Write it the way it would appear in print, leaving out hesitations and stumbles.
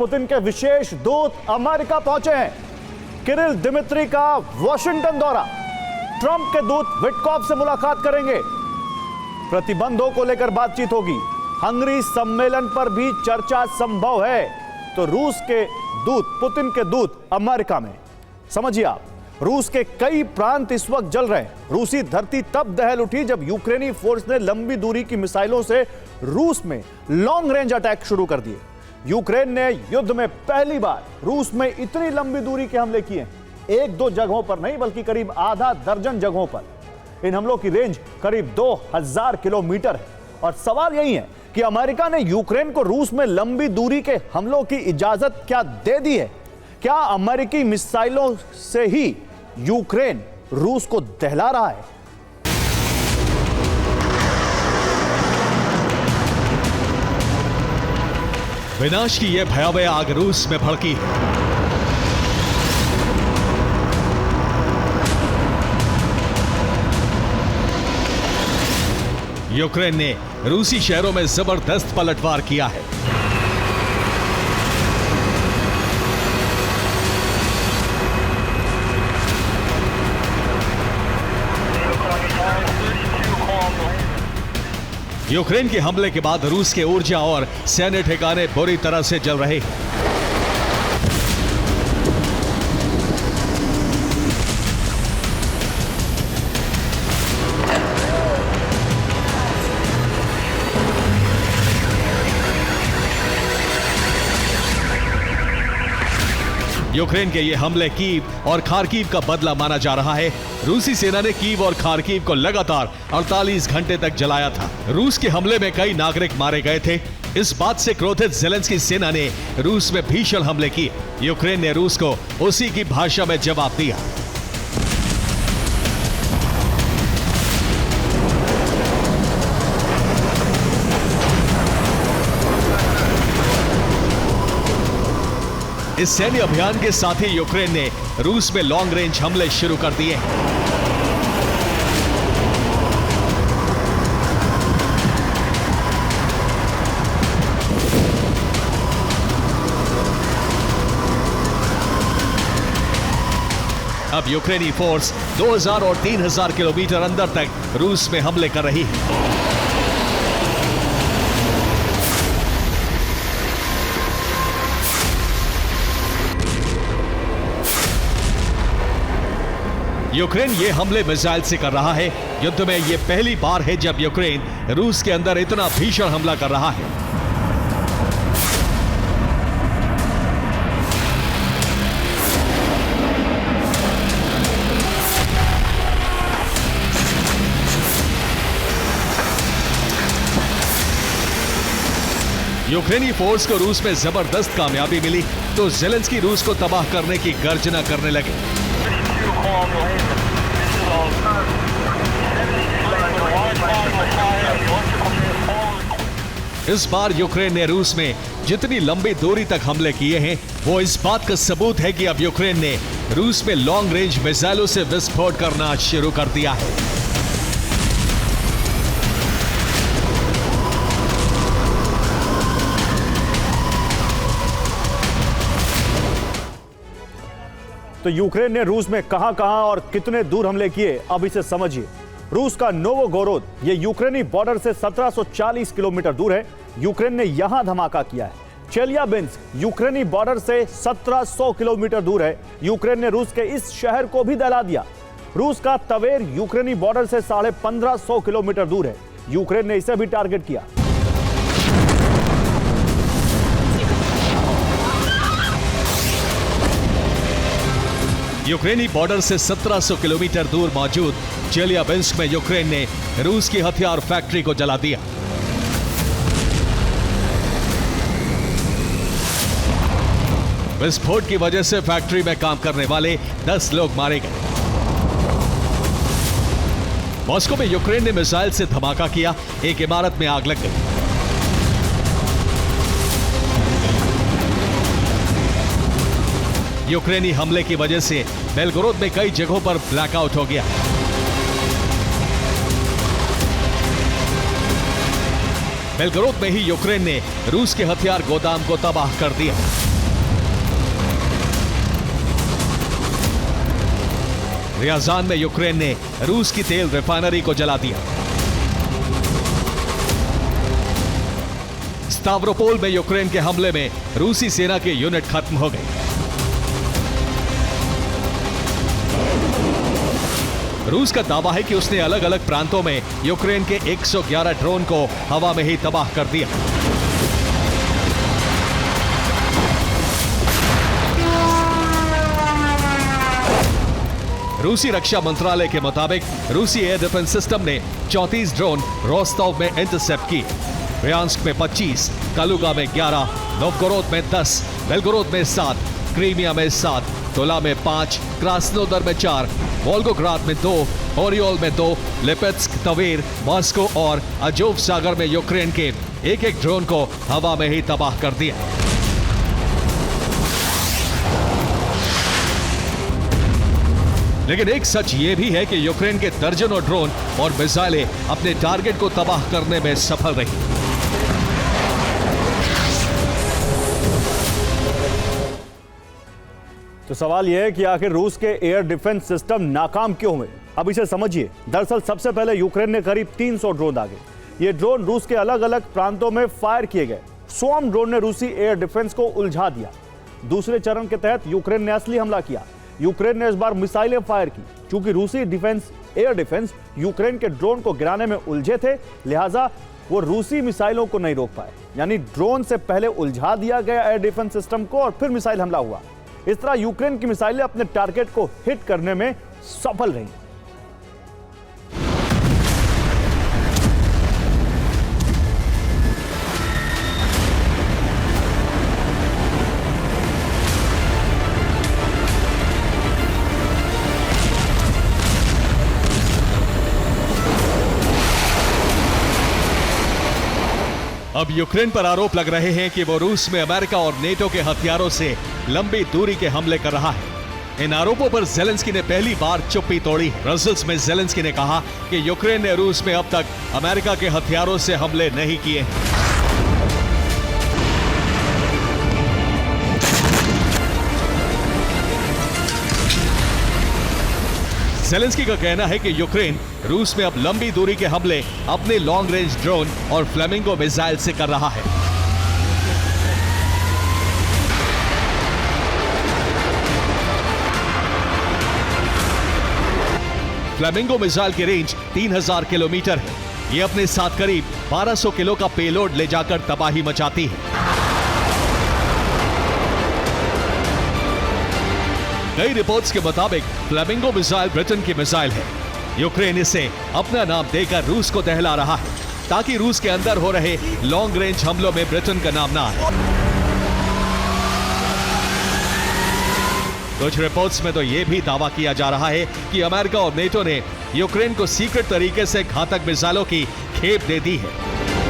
Putin के विशेष दूत America पहुंचे हैं। किरिल दिमित्री का वॉशिंगटन दौरा, ट्रंप के दूत विटकॉफ से मुलाकात करेंगे, प्रतिबंधों को लेकर बातचीत होगी। हंगरी सम्मेलन पर भी चर्चा संभव है। तो रूस के दूत, पुतिन के दूत अमेरिका में। समझिए आप, रूस के कई प्रांत इस वक्त जल रहे हैं। रूसी धरती तब दहल उठी जब यूक्रेनी फोर्स ने लंबी दूरी की मिसाइलों से रूस में लॉन्ग रेंज अटैक शुरू कर दिए। यूक्रेन ने युद्ध में पहली बार रूस में इतनी लंबी दूरी के हमले किए, एक दो जगहों पर नहीं बल्कि करीब आधा दर्जन जगहों पर। इन हमलों की रेंज करीब 2000 किलोमीटर है। और सवाल यही है कि अमेरिका ने यूक्रेन को रूस में लंबी दूरी के हमलों की इजाजत क्या दे दी है? क्या अमेरिकी मिसाइलों से ही यूक्रेन रूस को दहला रहा है? विनाश की यह भयावह आग रूस में भड़की है। यूक्रेन ने रूसी शहरों में जबरदस्त पलटवार किया है। यूक्रेन के हमले के बाद रूस के ऊर्जा और सैन्य ठिकाने बुरी तरह से जल रहे हैं। यूक्रेन के ये हमले कीव और खार्किव का बदला माना जा रहा है। रूसी सेना ने कीव और खार्किव को लगातार 48 घंटे तक जलाया था। रूस के हमले में कई नागरिक मारे गए थे। इस बात से क्रोधित ज़ेलेंस्की सेना ने रूस में भीषण हमले किए। यूक्रेन ने रूस को उसी की भाषा में जवाब दिया। इस सैन्य अभियान के साथ ही यूक्रेन ने रूस में लॉन्ग रेंज हमले शुरू कर दिए हैं। अब यूक्रेनी फोर्स 2000 और 3000 किलोमीटर अंदर तक रूस में हमले कर रही है। यूक्रेन ये हमले मिसाइल से कर रहा है। युद्ध में ये पहली बार है जब यूक्रेन रूस के अंदर इतना भीषण हमला कर रहा है। यूक्रेनी फोर्स को रूस में जबरदस्त कामयाबी मिली तो ज़ेलेंस्की रूस को तबाह करने की गर्जना करने लगे। इस बार यूक्रेन ने रूस में जितनी लंबी दूरी तक हमले किए हैं वो इस बात का सबूत है कि अब यूक्रेन ने रूस में लॉन्ग रेंज मिसाइलों से विस्फोट करना शुरू कर दिया है। तो यूक्रेन ने रूस में कहां-कहां और कितने दूर हमले किए, अब इसे समझिए। रूस का नोवोगोरोद ये यूक्रेनी बॉर्डर से 1740 किलोमीटर दूर है। यूक्रेन ने यहां धमाका किया है। चेलियाबिंस्क यूक्रेनी बॉर्डर से 1700 किलोमीटर दूर है। यूक्रेन ने रूस के इस शहर को भी दहला दिया। रूस का तवेर यूक्रेनी बॉर्डर से 1550 किलोमीटर दूर है। यूक्रेन ने इसे भी टारगेट किया। यूक्रेनी बॉर्डर से 1700 किलोमीटर दूर मौजूद चेलियाबिंस्क में यूक्रेन ने रूस की हथियार फैक्ट्री को जला दिया। विस्फोट की वजह से फैक्ट्री में काम करने वाले 10 लोग मारे गए। मॉस्को में यूक्रेन ने मिसाइल से धमाका किया, एक इमारत में आग लग गई। यूक्रेनी हमले की वजह से बेलगोरोद में कई जगहों पर ब्लैकआउट हो गया। बेलगोरोद में ही यूक्रेन ने रूस के हथियार गोदाम को तबाह कर दिया। रियाजान में यूक्रेन ने रूस की तेल रिफाइनरी को जला दिया। स्तावरोपोल में यूक्रेन के हमले में रूसी सेना के यूनिट खत्म हो गए। रूस का दावा है कि उसने अलग अलग प्रांतों में यूक्रेन के 111 ड्रोन को हवा में ही तबाह कर दिया। रूसी रक्षा मंत्रालय के मुताबिक रूसी एयर डिफेंस सिस्टम ने 34 ड्रोन रोस्टोव में इंटरसेप्ट किए। ब्रियांस्क में 25, कालुगा में 11, नोवगोरोद में 10, बेलगोरोद में 7, क्रीमिया में 7, तुला में 5, क्रास्नोदर में 4, वोल्गोग्राद में 2, ओरियोल में 2, लिपेत्स्क, तवेर, मॉस्को और अजोव सागर में यूक्रेन के एक-एक ड्रोन को हवा में ही तबाह कर दिया। लेकिन एक सच ये भी है कि यूक्रेन के दर्जनों ड्रोन और मिसाइलें अपने टारगेट को तबाह करने में सफल रही। तो सवाल यह है कि आखिर रूस के एयर डिफेंस सिस्टम नाकाम क्यों हुए? अब इसे समझिए। दरअसल सबसे पहले यूक्रेन ने करीब 300 ड्रोन दागे। ये ड्रोन रूस के अलग अलग प्रांतों में फायर किए गए। स्वॉर्म ड्रोन ने रूसी एयर डिफेंस को उलझा दिया। दूसरे चरण के तहत यूक्रेन ने असली हमला किया। यूक्रेन ने इस बार मिसाइलें फायर की। चूंकि रूसी एयर डिफेंस यूक्रेन के ड्रोन को गिराने में उलझे थे, लिहाजा वो रूसी मिसाइलों को नहीं रोक पाए। यानी ड्रोन से पहले उलझा दिया गया एयर डिफेंस सिस्टम को और फिर मिसाइल हमला हुआ। इस तरह यूक्रेन की मिसाइलें अपने टारगेट को हिट करने में सफल रही। अब यूक्रेन पर आरोप लग रहे हैं कि वो रूस में अमेरिका और नेटो के हथियारों से लंबी दूरी के हमले कर रहा है। इन आरोपों पर ज़ेलेंस्की ने पहली बार चुप्पी तोड़ी। ब्रसेल्स में ज़ेलेंस्की ने कहा कि यूक्रेन ने रूस में अब तक अमेरिका के हथियारों से हमले नहीं किए हैं। ज़ेलेंस्की का कहना है कि यूक्रेन रूस में अब लंबी दूरी के हमले अपने लॉन्ग रेंज ड्रोन और फ्लेमिंगो मिसाइल से कर रहा है। फ्लेमिंगो मिसाइल की रेंज 3000 किलोमीटर है। ये अपने साथ करीब 1200 किलो का पेलोड ले जाकर तबाही मचाती है। कई रिपोर्ट्स के मुताबिक फ्लेमिंगो मिसाइल ब्रिटेन की मिसाइल है। यूक्रेन इसे अपना नाम देकर रूस को दहला रहा है ताकि रूस के अंदर हो रहे लॉन्ग रेंज हमलों में ब्रिटेन का नाम ना आए। कुछ रिपोर्ट्स में तो यह भी दावा किया जा रहा है कि अमेरिका और नेटो ने यूक्रेन को सीक्रेट तरीके से घातक मिसाइलों की खेप दे दी है।